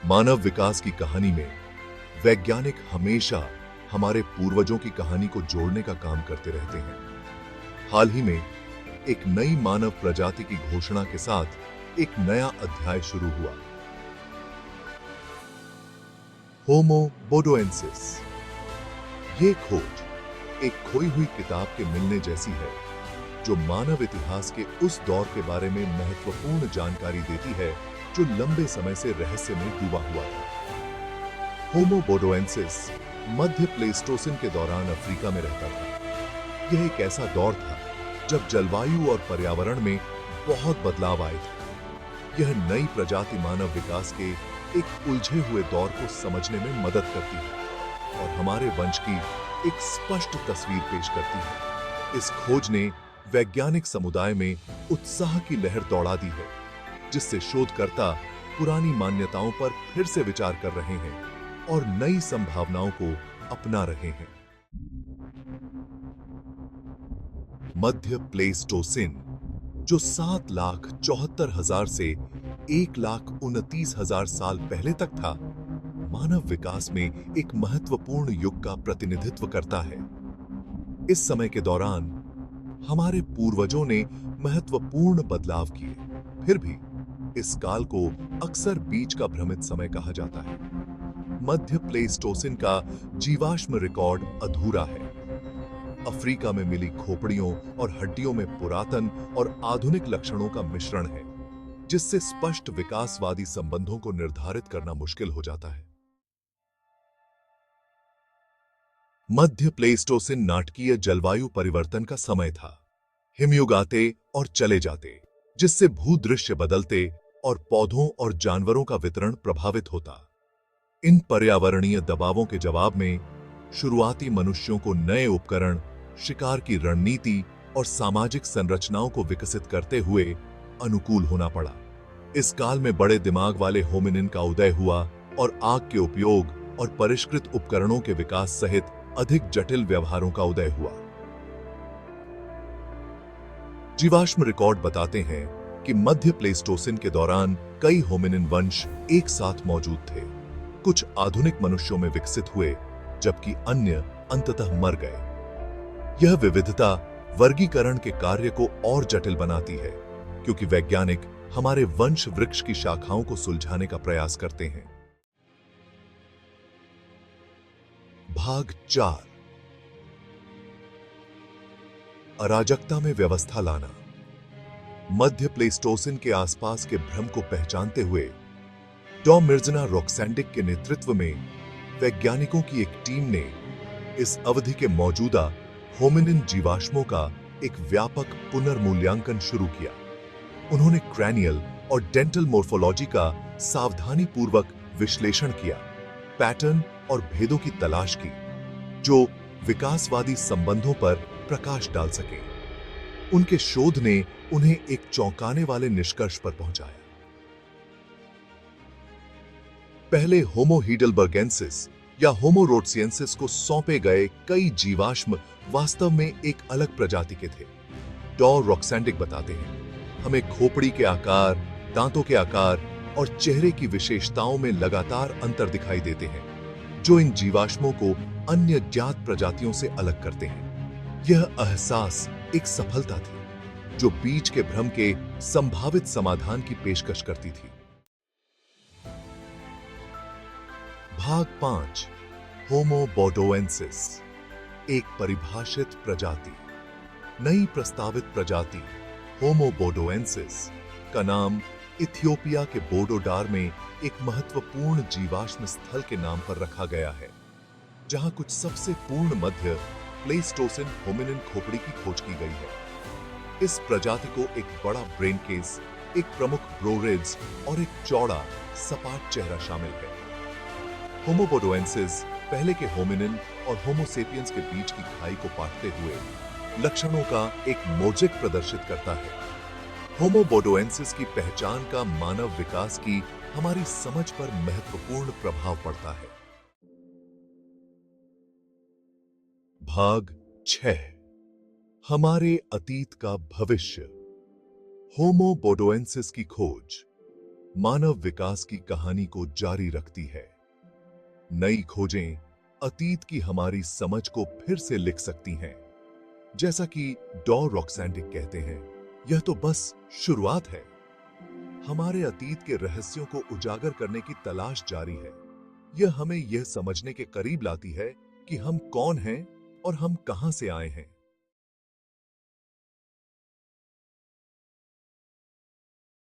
मानव विकास की कहानी में वैज्ञानिक हमेशा हमारे पूर्वजों की कहानी को जोड़ने का काम करते रहते हैं। हाल ही में एक नई मानव प्रजाति की घोषणा के साथ एक नया अध्याय शुरू हुआ। होमो बोडोएंसिस। ये खोज एक खोई हुई किताब के मिलने जैसी है, जो मानव इतिहास के उस दौर के बारे में महत्वपूर्ण जानकारी देती है जो लंबे समय से रहस्य में डूबा हुआ था। होमो बोडोएंसिस मध्य प्लेस्टोसिन के दौरान अफ्रीका में रहता था। यह एक ऐसा दौर था जब जलवायु और पर्यावरण में बहुत बदलाव आए थे। यह नई प्रजाति मानव विकास के एक उलझे हुए दौर को समझने में मदद करती है और हमारे वंश की एक स्पष्ट तस्वीर पेश करती है। इस खोज ने वैज्ञानिक समुदाय में उत्साह की लहर दौड़ा दी है, जिससे शोधकर्ता पुरानी मान्यताओं पर फिर से विचार कर रहे हैं और नई संभावनाओं को अपना रहे हैं। मध्य प्लेस्टोसिन, जो 7,74,000 से 1,29,000 साल पहले तक था, मानव विकास में एक महत्वपूर्ण युग का प्रतिनिधित्व करता है। इस समय के दौरान हमारे पूर्वजों ने महत्वपूर्ण बदलाव किए, फिर भी इस काल को अक्सर बीच का भ्रमित समय कहा जाता है। मध्य प्लेस्टोसिन का जीवाश्म रिकॉर्ड अधूरा है। अफ्रीका में मिली खोपड़ियों और हड्डियों में पुरातन और आधुनिक लक्षणों का मिश्रण है, जिससे स्पष्ट विकासवादी संबंधों को निर्धारित करना मुश्किल हो जाता है। मध्य प्लेस्टोसिन नाटकीय जलवायु परिवर्तन का समय था। हिमयुग आते और चले जाते, जिससे भूदृश्य बदलते और पौधों और जानवरों का वितरण प्रभावित होता। इन पर्यावरणीय दबावों के जवाब में शुरुआती मनुष्यों को नए उपकरण, शिकार की रणनीति और सामाजिक संरचनाओं को विकसित करते हुए अनुकूल होना पड़ा। इस काल में बड़े दिमाग वाले होमिनिन का उदय हुआ और आग के उपयोग और परिष्कृत उपकरणों के विकास सहित अधिक जटिल व्यवहारों का उदय हुआ। जीवाश्म रिकॉर्ड बताते हैं कि मध्य प्लेस्टोसिन के दौरान कई होमिनिन वंश एक साथ मौजूद थे। कुछ आधुनिक मनुष्यों में विकसित हुए, जबकि अन्य अंततः मर गए। यह विविधता वर्गीकरण के कार्य को और जटिल बनाती है, क्योंकि वैज्ञानिक हमारे वंश वृक्ष की शाखाओं को सुलझाने का प्रयास करते हैं। भाग 4। अराजकता में व्यवस्था लाना। मध्य प्लेस्टोसिन के आसपास के भ्रम को पहचानते हुए डॉ मिर्जना रॉक्सैंडिक के नेतृत्व में वैज्ञानिकों की एक टीम ने इस अवधि के मौजूदा होमिनिन जीवाश्मों का एक व्यापक पुनर्मूल्यांकन शुरू किया। उन्होंने क्रैनियल और डेंटल मोर्फोलॉजी का सावधानीपूर्वक विश्लेषण किया, पैटर्न और भेदों की तलाश की, जो विकासवादी संबंधों पर प्रकाश डाल सके। उनके शोध ने उन्हें एक चौंकाने वाले निष्कर्ष पर पहुंचाया। पहले होमो हीडलबर्गेंसिस या होमो रोड्सिएंसिस को सौंपे गए कई जीवाश्म वास्तव में एक अलग प्रजाति के थे। डॉ रॉक्सैंडिक बताते हैं, हमें खोपड़ी के आकार, दांतों के आकार और चेहरे की विशेषताओं में लगातार अंतर दिखाई देते हैं, जो इन जीवाश्मों को अन्य ज्ञात प्रजातियों से अलग करते हैं। यह एहसास एक सफलता थी, जो बीच के भ्रम के संभावित समाधान की पेशकश करती थी। भाग 5। होमो बोडोएंसिस, एक परिभाषित प्रजाति। नई प्रस्तावित प्रजाति होमो बोडोएंसिस का नाम इथियोपिया के बोडोडार में एक महत्वपूर्ण जीवाश्म स्थल के नाम पर रखा गया है, जहां कुछ सबसे पूर्ण मध्य प्लेस्टोसिन होमिनिन खोपड़ी की खोज की गई है। इस प्रजाति को एक बड़ा ब्रेन केस, एक प्रमुख ब्रोरिड्स और एक चौड़ा सपाट चेहरा शामिल है। होमो बोडोएंसिस पहले के होमिनिन और होमो सेपियंस के बीच की खाई को पाटते हुए लक्षणों का एक मोज़ेक प्रदर्शित करता है। होमो बोडोएंसिस की पहचान का मानव विकास की हमारी समझ पर महत्वपूर्ण प्रभाव पड़ता है। भाग 6। हमारे अतीत का भविष्य। होमो बोडोएंसिस की खोज। मानव विकास की कहानी को जारी रखती है। नई खोजें अतीत की हमारी समझ को फिर से लिख सकती हैं। जैसा कि डॉ रॉक्सैंडिक कहते हैं, यह तो बस शुरुआत है। हमारे अतीत के रहस्यों को उजागर करने की तलाश जारी है। यह हमें यह समझने के करीब लाती है कि हम कौन हैं और हम कहां से आए हैं।